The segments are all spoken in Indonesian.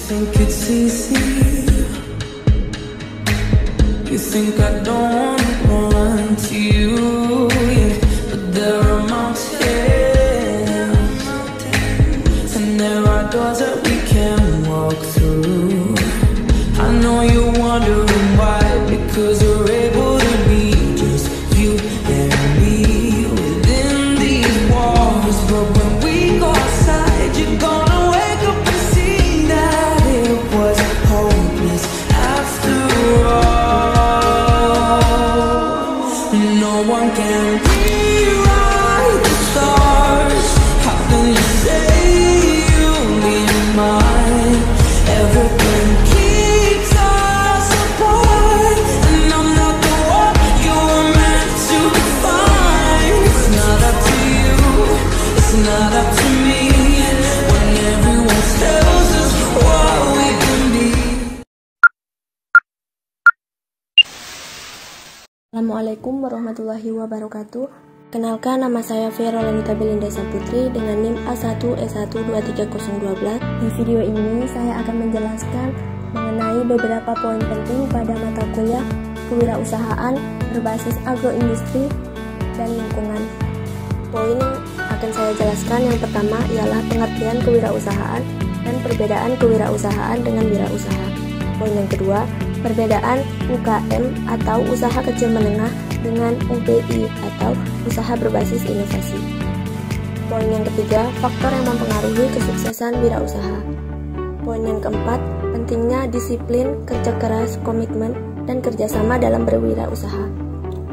think it's easy. You think I don't run to you, yeah. But there are mountains, and there are doors that we can walk through. I know you're wondering why, because you're able to be just you and me within these walls. But when we go outside, you're gonna wake up and see that it was hopeless after all. No one can rewrite the stars. How can you say you'll be mine? Everything keeps us apart, and I'm not the one you were meant to find. It's not up to you, it's not up to me, when everyone tells us what we can be. Assalamualaikum warahmatullahi wabarakatuh. Kenalkan, nama saya Vera Lanita Belinda Saputri dengan NIM A1S1230012. Di video ini saya akan menjelaskan mengenai beberapa poin penting pada mata kuliah kewirausahaan berbasis agroindustri dan lingkungan. Poin yang akan saya jelaskan yang pertama ialah pengertian kewirausahaan dan perbedaan kewirausahaan dengan wirausaha. Poin yang kedua, perbedaan UKM atau usaha kecil menengah dengan UBI atau usaha berbasis inovasi. Poin yang ketiga, faktor yang mempengaruhi kesuksesan wirausaha. Poin yang keempat, pentingnya disiplin, kerja keras, komitmen, dan kerjasama dalam berwirausaha.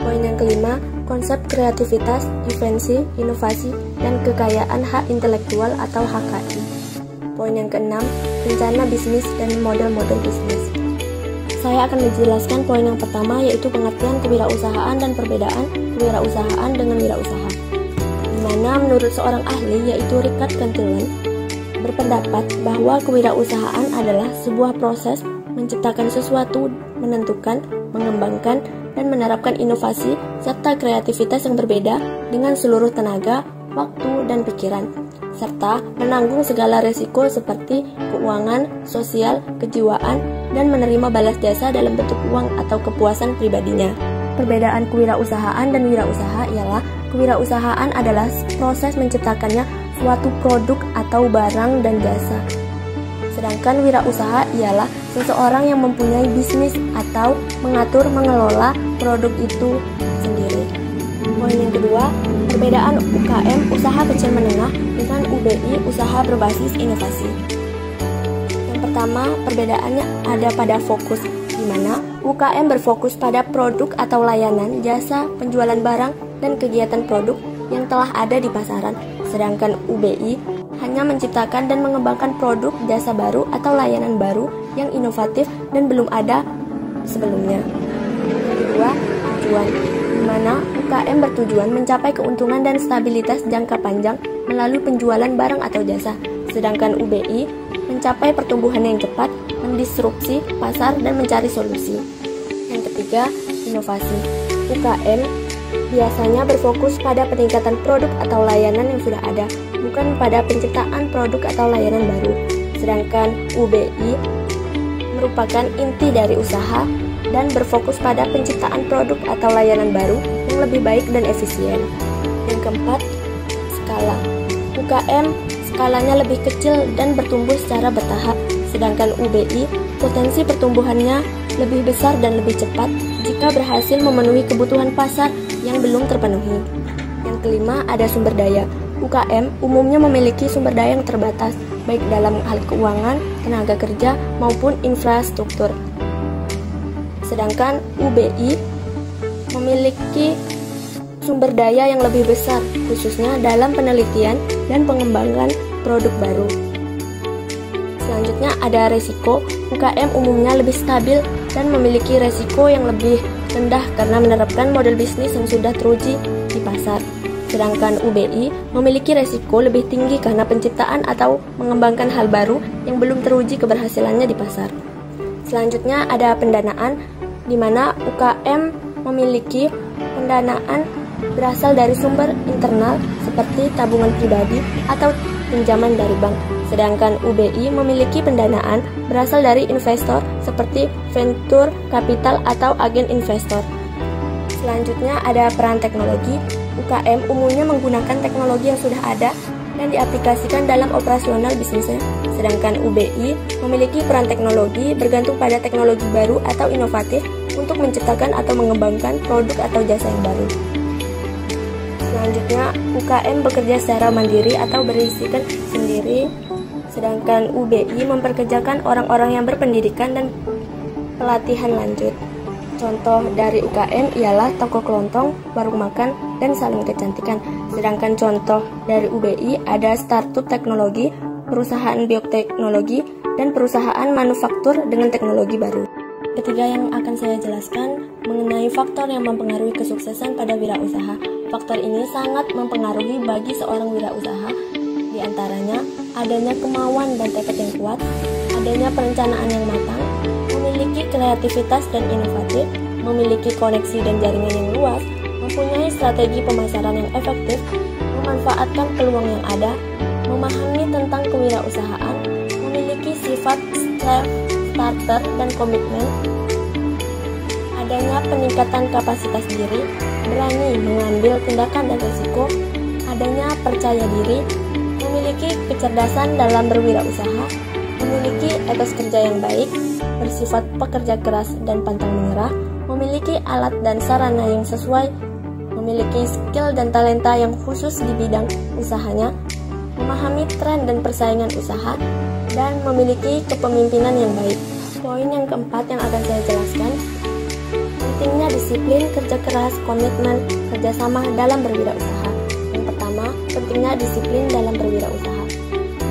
Poin yang kelima, konsep kreativitas, invensi, inovasi, dan kekayaan hak intelektual atau HKI. Poin yang keenam, rencana bisnis dan model-model bisnis. Saya akan menjelaskan poin yang pertama, yaitu pengertian kewirausahaan dan perbedaan kewirausahaan dengan wirausaha. Di mana menurut seorang ahli, yaitu Richard Cantillon, berpendapat bahwa kewirausahaan adalah sebuah proses menciptakan sesuatu, menentukan, mengembangkan, dan menerapkan inovasi serta kreativitas yang berbeda dengan seluruh tenaga, waktu, dan pikiran, serta menanggung segala resiko seperti keuangan, sosial, kejiwaan, dan menerima balas jasa dalam bentuk uang atau kepuasan pribadinya. Perbedaan kewirausahaan dan wirausaha ialah kewirausahaan adalah proses menciptakannya suatu produk atau barang dan jasa. Sedangkan wirausaha ialah seseorang yang mempunyai bisnis atau mengatur mengelola produk itu sendiri. Poin yang kedua, perbedaan UKM usaha kecil menengah dengan UBI usaha berbasis inovasi. Pertama, perbedaannya ada pada fokus, di mana UKM berfokus pada produk atau layanan, jasa, penjualan barang, dan kegiatan produk yang telah ada di pasaran, sedangkan UBI hanya menciptakan dan mengembangkan produk, jasa baru, atau layanan baru yang inovatif dan belum ada sebelumnya. Yang kedua, tujuan, di mana UKM bertujuan mencapai keuntungan dan stabilitas jangka panjang melalui penjualan barang atau jasa, sedangkan UBI mencapai pertumbuhan yang cepat, mendisrupsi pasar, dan mencari solusi. Yang ketiga, inovasi. UKM biasanya berfokus pada peningkatan produk atau layanan yang sudah ada, bukan pada penciptaan produk atau layanan baru. Sedangkan UBI merupakan inti dari usaha dan berfokus pada penciptaan produk atau layanan baru yang lebih baik dan efisien. Yang keempat, skala. UKM skalanya lebih kecil dan bertumbuh secara bertahap, sedangkan UBI potensi pertumbuhannya lebih besar dan lebih cepat jika berhasil memenuhi kebutuhan pasar yang belum terpenuhi. Yang kelima, ada sumber daya. UKM umumnya memiliki sumber daya yang terbatas, baik dalam hal keuangan, tenaga kerja, maupun infrastruktur. Sedangkan UBI memiliki sumber daya yang lebih besar, khususnya dalam penelitian dan pengembangan produk baru. Selanjutnya ada resiko. UKM umumnya lebih stabil dan memiliki resiko yang lebih rendah karena menerapkan model bisnis yang sudah teruji di pasar. Sedangkan UBI memiliki resiko lebih tinggi karena penciptaan atau mengembangkan hal baru yang belum teruji keberhasilannya di pasar. Selanjutnya ada pendanaan, di mana UKM memiliki pendanaan berasal dari sumber internal seperti tabungan pribadi atau pinjaman dari bank. Sedangkan UBI memiliki pendanaan berasal dari investor seperti venture capital atau agen investor. Selanjutnya ada peran teknologi. UKM umumnya menggunakan teknologi yang sudah ada dan diaplikasikan dalam operasional bisnisnya. Sedangkan UBI memiliki peran teknologi bergantung pada teknologi baru atau inovatif untuk menciptakan atau mengembangkan produk atau jasa yang baru. Selanjutnya, UKM bekerja secara mandiri atau berisikan sendiri, sedangkan UBI memperkerjakan orang-orang yang berpendidikan dan pelatihan lanjut. Contoh dari UKM ialah toko kelontong, warung makan, dan salon kecantikan. Sedangkan contoh dari UBI ada startup teknologi, perusahaan bioteknologi, dan perusahaan manufaktur dengan teknologi baru. Ketiga yang akan saya jelaskan mengenai faktor yang mempengaruhi kesuksesan pada wirausaha. Faktor ini sangat mempengaruhi bagi seorang wirausaha. Di antaranya, adanya kemauan dan tekad yang kuat, adanya perencanaan yang matang, memiliki kreativitas dan inovatif, memiliki koneksi dan jaringan yang luas, mempunyai strategi pemasaran yang efektif, memanfaatkan peluang yang ada, memahami tentang kewirausahaan, memiliki sifat self-starter dan komitmen, adanya peningkatan kapasitas diri, berani mengambil tindakan dan risiko, adanya percaya diri, memiliki kecerdasan dalam berwirausaha, memiliki etos kerja yang baik, bersifat pekerja keras dan pantang menyerah, memiliki alat dan sarana yang sesuai, memiliki skill dan talenta yang khusus di bidang usahanya, memahami tren dan persaingan usaha, dan memiliki kepemimpinan yang baik. Poin yang keempat yang akan saya jelaskan, pentingnya disiplin, kerja keras, komitmen, kerjasama dalam berwirausaha. Yang pertama, pentingnya disiplin dalam berwirausaha.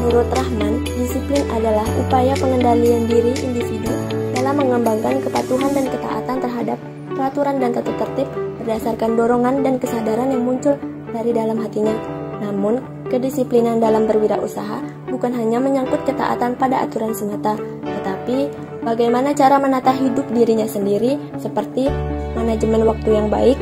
Menurut Rahman, disiplin adalah upaya pengendalian diri individu dalam mengembangkan kepatuhan dan ketaatan terhadap peraturan dan tata tertib berdasarkan dorongan dan kesadaran yang muncul dari dalam hatinya. Namun, kedisiplinan dalam berwirausaha bukan hanya menyangkut ketaatan pada aturan semata, tetapi bagaimana cara menata hidup dirinya sendiri seperti manajemen waktu yang baik,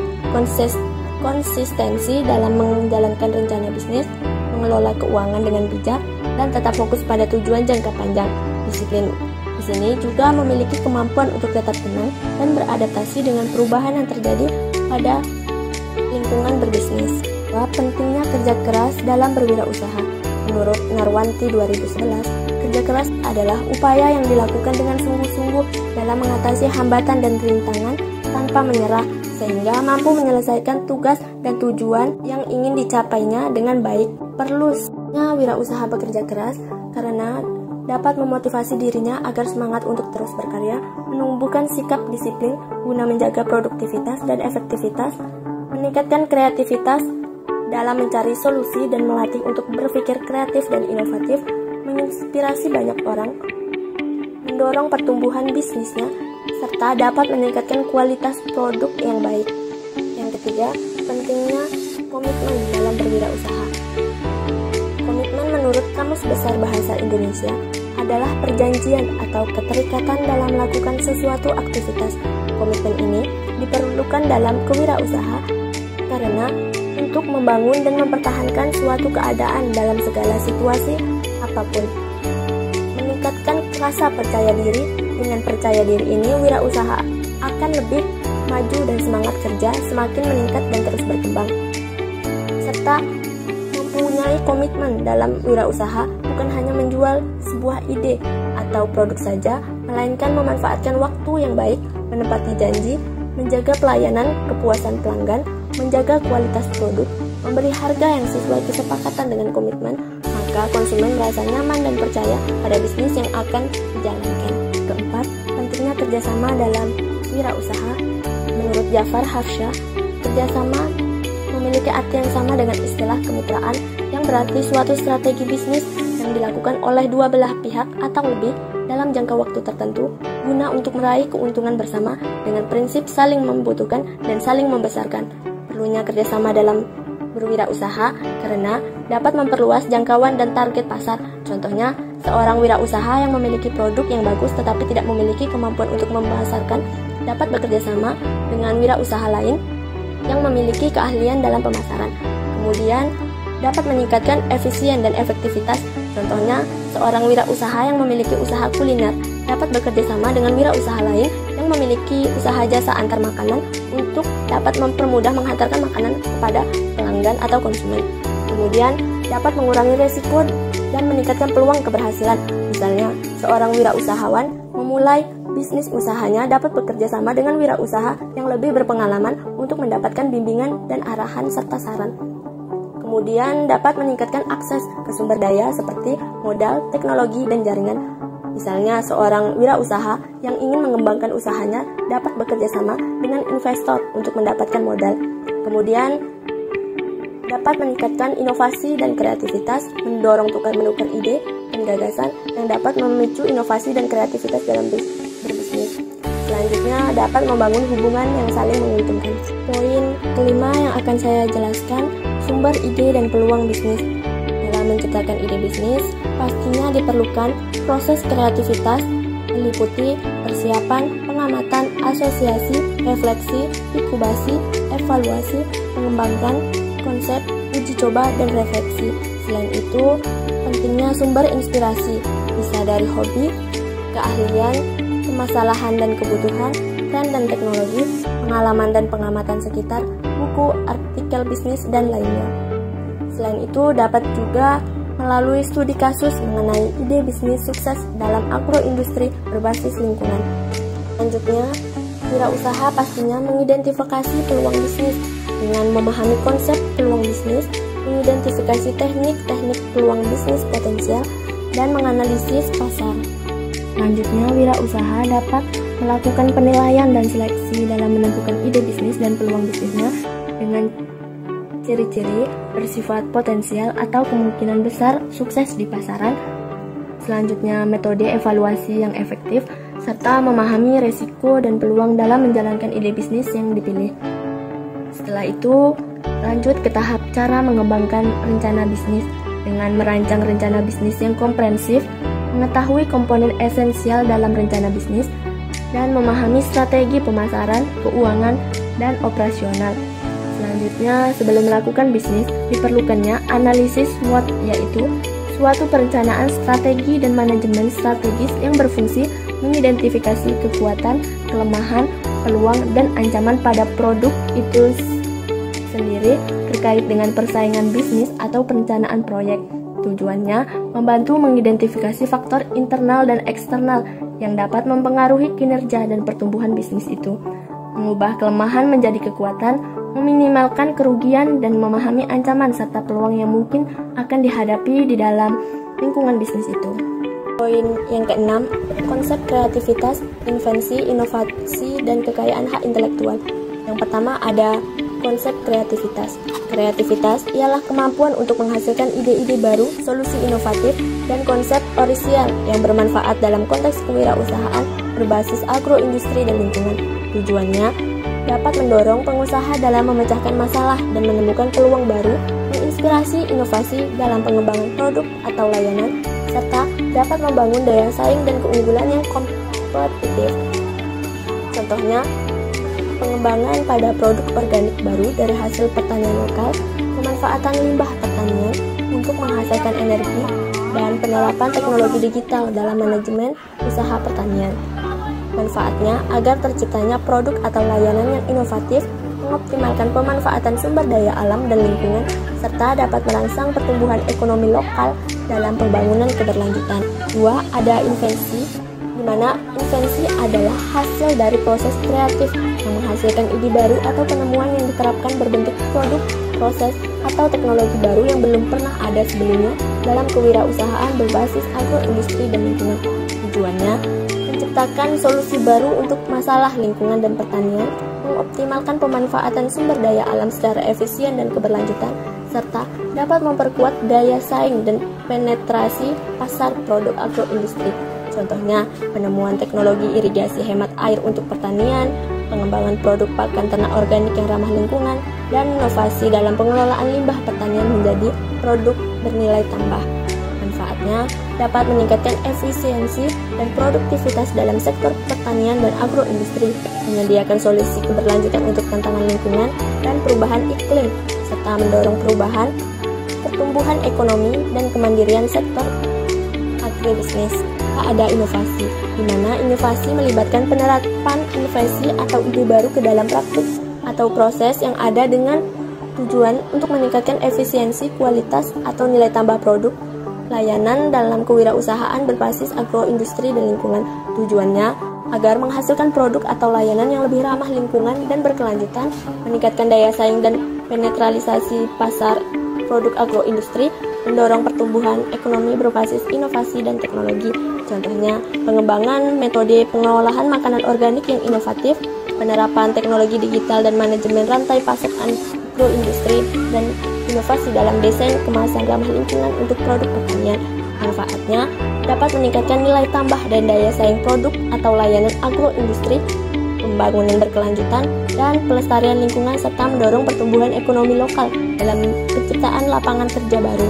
konsistensi dalam menjalankan rencana bisnis, mengelola keuangan dengan bijak, dan tetap fokus pada tujuan jangka panjang. Disiplin di sini juga memiliki kemampuan untuk tetap tenang dan beradaptasi dengan perubahan yang terjadi pada lingkungan berbisnis. Pentingnya kerja keras dalam berwirausaha. Menurut Narwanti 2011, kerja keras adalah upaya yang dilakukan dengan sungguh-sungguh dalam mengatasi hambatan dan rintangan tanpa menyerah, sehingga mampu menyelesaikan tugas dan tujuan yang ingin dicapainya dengan baik. Perlunya wirausaha bekerja keras karena dapat memotivasi dirinya agar semangat untuk terus berkarya, menumbuhkan sikap disiplin guna menjaga produktivitas dan efektivitas, meningkatkan kreativitas dalam mencari solusi dan melatih untuk berpikir kreatif dan inovatif, menginspirasi banyak orang, mendorong pertumbuhan bisnisnya, serta dapat meningkatkan kualitas produk yang baik. Yang ketiga, pentingnya komitmen dalam berwirausaha. Komitmen menurut Kamus Besar Bahasa Indonesia adalah perjanjian atau keterikatan dalam melakukan sesuatu aktivitas. Komitmen ini diperlukan dalam kewirausaha karena untuk membangun dan mempertahankan suatu keadaan dalam segala situasi apapun. Meningkatkan rasa percaya diri. Dengan percaya diri ini, wirausaha akan lebih maju dan semangat kerja semakin meningkat dan terus berkembang. Serta mempunyai komitmen dalam wirausaha bukan hanya menjual sebuah ide atau produk saja, melainkan memanfaatkan waktu yang baik, menepati janji, menjaga pelayanan, kepuasan pelanggan, menjaga kualitas produk, memberi harga yang sesuai kesepakatan dengan komitmen, maka konsumen merasa nyaman dan percaya pada bisnis yang akan dijalankan. Keempat, pentingnya kerjasama dalam wirausaha. Menurut Jafar Hafsyah, kerjasama memiliki arti yang sama dengan istilah kemitraan, yang berarti suatu strategi bisnis yang dilakukan oleh dua belah pihak atau lebih dalam jangka waktu tertentu guna untuk meraih keuntungan bersama dengan prinsip saling membutuhkan dan saling membesarkan. Perlunya kerjasama dalam berwirausaha karena dapat memperluas jangkauan dan target pasar. Contohnya, seorang wirausaha yang memiliki produk yang bagus tetapi tidak memiliki kemampuan untuk memasarkan dapat bekerjasama dengan wirausaha lain yang memiliki keahlian dalam pemasaran. Kemudian, dapat meningkatkan efisien dan efektivitas. Contohnya, seorang wirausaha yang memiliki usaha kuliner dapat bekerja sama dengan wirausaha lain yang memiliki usaha jasa antar makanan untuk dapat mempermudah menghantarkan makanan kepada pelanggan atau konsumen. Kemudian, dapat mengurangi resiko dan meningkatkan peluang keberhasilan. Misalnya, seorang wirausahawan memulai bisnis usahanya dapat bekerja sama dengan wirausaha yang lebih berpengalaman untuk mendapatkan bimbingan dan arahan serta saran. Kemudian dapat meningkatkan akses ke sumber daya seperti modal, teknologi, dan jaringan. Misalnya, seorang wirausaha yang ingin mengembangkan usahanya dapat bekerja sama dengan investor untuk mendapatkan modal. Kemudian, dapat meningkatkan inovasi dan kreativitas, mendorong tukar-menukar ide dan gagasan yang dapat memicu inovasi dan kreativitas dalam berbisnis. Selanjutnya, dapat membangun hubungan yang saling menguntungkan. Poin kelima yang akan saya jelaskan, sumber ide dan peluang bisnis. Dalam menciptakan ide bisnis, pastinya diperlukan proses kreativitas, meliputi persiapan, pengamatan, asosiasi, refleksi, inkubasi, evaluasi, mengembangkan konsep, uji coba, dan refleksi. Selain itu, pentingnya sumber inspirasi, bisa dari hobi, keahlian, permasalahan dan kebutuhan, tren dan teknologi, pengalaman dan pengamatan sekitar, buku, artikel bisnis, dan lainnya. Selain itu, dapat juga melalui studi kasus mengenai ide bisnis sukses dalam agroindustri berbasis lingkungan. Selanjutnya, wirausaha pastinya mengidentifikasi peluang bisnis dengan memahami konsep peluang bisnis, mengidentifikasi teknik-teknik peluang bisnis potensial, dan menganalisis pasar. Selanjutnya, wirausaha dapat melakukan penilaian dan seleksi dalam menentukan ide bisnis dan peluang bisnisnya dengan ciri-ciri bersifat potensial atau kemungkinan besar sukses di pasaran. Selanjutnya, metode evaluasi yang efektif serta memahami resiko dan peluang dalam menjalankan ide bisnis yang dipilih. Setelah itu, lanjut ke tahap cara mengembangkan rencana bisnis dengan merancang rencana bisnis yang komprehensif, mengetahui komponen esensial dalam rencana bisnis, dan memahami strategi pemasaran, keuangan, dan operasional. Selanjutnya, sebelum melakukan bisnis, diperlukannya analisis SWOT, yaitu suatu perencanaan strategi dan manajemen strategis yang berfungsi mengidentifikasi kekuatan, kelemahan, peluang, dan ancaman pada produk itu sendiri terkait dengan persaingan bisnis atau perencanaan proyek. Tujuannya membantu mengidentifikasi faktor internal dan eksternal yang dapat mempengaruhi kinerja dan pertumbuhan bisnis itu, mengubah kelemahan menjadi kekuatan, meminimalkan kerugian, dan memahami ancaman serta peluang yang mungkin akan dihadapi di dalam lingkungan bisnis itu. Poin yang keenam, konsep kreativitas, invensi, inovasi, dan kekayaan hak intelektual. Yang pertama ada konsep kreativitas. Kreativitas ialah kemampuan untuk menghasilkan ide-ide baru, solusi inovatif, dan konsep orisinal yang bermanfaat dalam konteks kewirausahaan berbasis agroindustri dan lingkungan. Tujuannya dapat mendorong pengusaha dalam memecahkan masalah dan menemukan peluang baru, menginspirasi inovasi dalam pengembangan produk atau layanan, serta dapat membangun daya saing dan keunggulan yang kompetitif. Contohnya, pengembangan pada produk organik baru dari hasil pertanian lokal, pemanfaatan limbah pertanian untuk menghasilkan energi, dan penerapan teknologi digital dalam manajemen usaha pertanian. Manfaatnya agar terciptanya produk atau layanan yang inovatif, mengoptimalkan pemanfaatan sumber daya alam dan lingkungan, serta dapat merangsang pertumbuhan ekonomi lokal dalam pembangunan keberlanjutan. 2. Ada invensi, di mana invensi adalah hasil dari proses kreatif yang menghasilkan ide baru atau penemuan yang diterapkan berbentuk produk, proses, atau teknologi baru yang belum pernah ada sebelumnya dalam kewirausahaan berbasis agroindustri dan lingkungan. Tujuannya menciptakan solusi baru untuk masalah lingkungan dan pertanian, mengoptimalkan pemanfaatan sumber daya alam secara efisien dan keberlanjutan, serta dapat memperkuat daya saing dan penetrasi pasar produk agroindustri. Contohnya, penemuan teknologi irigasi hemat air untuk pertanian, pengembangan produk pakan ternak organik yang ramah lingkungan, dan inovasi dalam pengelolaan limbah pertanian menjadi produk bernilai tambah. Manfaatnya dapat meningkatkan efisiensi dan produktivitas dalam sektor pertanian dan agroindustri, menyediakan solusi keberlanjutan untuk tantangan lingkungan dan perubahan iklim, serta mendorong perubahan pertumbuhan ekonomi dan kemandirian sektor agribisnis. Ada inovasi, di mana inovasi melibatkan penerapan inovasi atau ide baru ke dalam praktik atau proses yang ada dengan tujuan untuk meningkatkan efisiensi, kualitas, atau nilai tambah produk layanan dalam kewirausahaan berbasis agroindustri dan lingkungan. Tujuannya agar menghasilkan produk atau layanan yang lebih ramah lingkungan dan berkelanjutan, meningkatkan daya saing dan penetralisasi pasar produk agroindustri, mendorong pertumbuhan ekonomi berbasis inovasi dan teknologi. Contohnya, pengembangan metode pengolahan makanan organik yang inovatif, penerapan teknologi digital dan manajemen rantai pasok agroindustri, dan inovasi dalam desain kemasan ramah lingkungan untuk produk pertanian. Manfaatnya dapat meningkatkan nilai tambah dan daya saing produk atau layanan agroindustri, pembangunan berkelanjutan, dan pelestarian lingkungan, serta mendorong pertumbuhan ekonomi lokal dalam penciptaan lapangan kerja baru.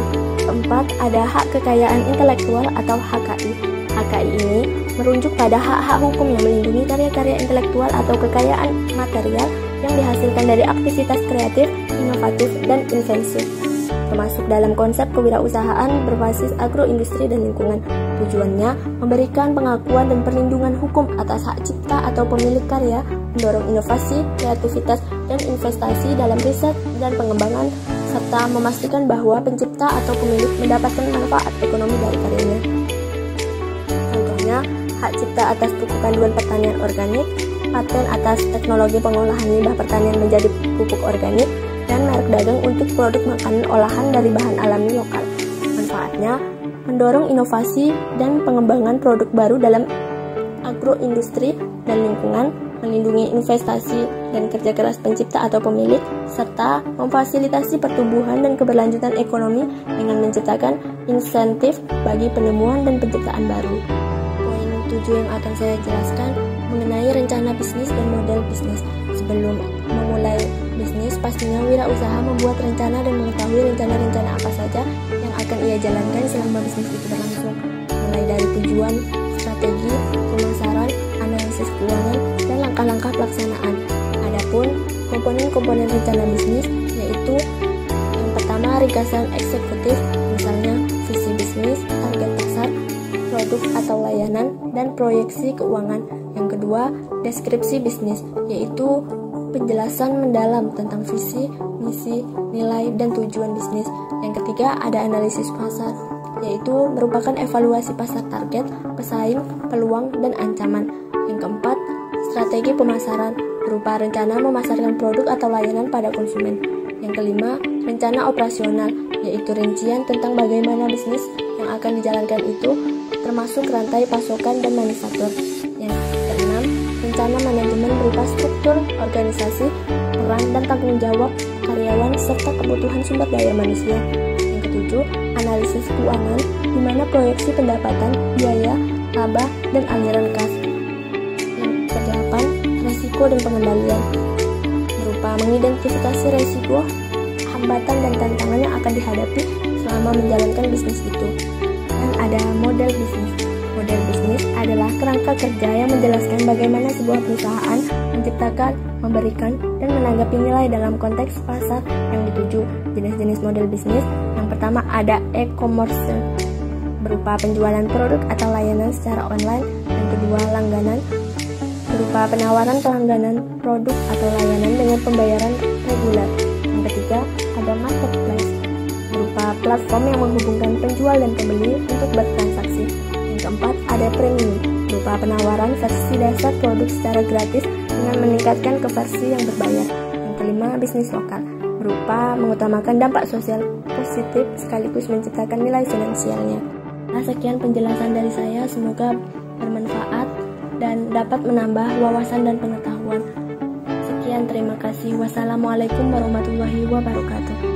Keempat, ada hak kekayaan intelektual atau HKI. HKI ini merujuk pada hak-hak hukum yang melindungi karya-karya intelektual atau kekayaan material yang dihasilkan dari aktivitas kreatif, inovatif, dan inventif, termasuk dalam konsep kewirausahaan berbasis agroindustri dan lingkungan. Tujuannya memberikan pengakuan dan perlindungan hukum atas hak cipta atau pemilik karya, mendorong inovasi, kreativitas, dan investasi dalam riset dan pengembangan, serta memastikan bahwa pencipta atau pemilik mendapatkan manfaat ekonomi dari karyanya. Contohnya, hak cipta atas pupuk panduan pertanian organik, paten atas teknologi pengolahan limbah pertanian menjadi pupuk organik, dan merek dagang untuk produk makanan olahan dari bahan alami lokal. Manfaatnya mendorong inovasi dan pengembangan produk baru dalam agroindustri dan lingkungan, melindungi investasi dan kerja keras pencipta atau pemilik, serta memfasilitasi pertumbuhan dan keberlanjutan ekonomi dengan menciptakan insentif bagi penemuan dan penciptaan baru. Poin 7 yang akan saya jelaskan mengenai rencana bisnis dan model bisnis. Sebelum memulai bisnis, pastinya wirausaha membuat rencana dan mengetahui rencana-rencana apa saja yang akan ia jalankan selama bisnis itu berlangsung, mulai dari tujuan, strategi, pemasaran, analisis keuangan, dan langkah-langkah pelaksanaan. Adapun komponen-komponen rencana bisnis yaitu yang pertama, ringkasan eksekutif, misalnya visi bisnis, target pasar, produk atau layanan, dan proyeksi keuangan. Yang kedua, deskripsi bisnis, yaitu penjelasan mendalam tentang visi, misi, nilai, dan tujuan bisnis. Yang ketiga, ada analisis pasar, yaitu merupakan evaluasi pasar target, pesaing, peluang, dan ancaman. Yang keempat, strategi pemasaran, berupa rencana memasarkan produk atau layanan pada konsumen. Yang kelima, rencana operasional, yaitu rincian tentang bagaimana bisnis yang akan dijalankan itu, termasuk rantai pasokan dan manufaktur. Yang keenam, rencana manajemen berupa struktur, organisasi, peran dan tanggung jawab karyawan, serta kebutuhan sumber daya manusia. Yang ketujuh, analisis keuangan, di mana proyeksi pendapatan, biaya, laba, dan aliran kas. Yang kedelapan, resiko dan pengendalian, berupa mengidentifikasi resiko, hambatan, dan tantangan yang akan dihadapi selama menjalankan bisnis itu. Dan ada model bisnis. Model bisnis adalah kerangka kerja yang menjelaskan bagaimana sebuah perusahaan menciptakan, memberikan, dan menanggapi nilai dalam konteks pasar yang dituju. Jenis-jenis model bisnis yang pertama ada e-commerce, berupa penjualan produk atau layanan secara online. Yang kedua, langganan, berupa penawaran pelangganan produk atau layanan dengan pembayaran reguler. Yang ketiga, ada marketplace, berupa platform yang menghubungkan penjual dan pembeli untuk bertransaksi. Yang keempat, ada premium, berupa penawaran versi dasar produk secara gratis dengan meningkatkan ke versi yang berbayar. Yang kelima, bisnis lokal, berupa mengutamakan dampak sosial positif sekaligus menciptakan nilai finansialnya. Nah, sekian penjelasan dari saya, semoga bermanfaat dan dapat menambah wawasan dan pengetahuan. Sekian, terima kasih. Wassalamualaikum warahmatullahi wabarakatuh.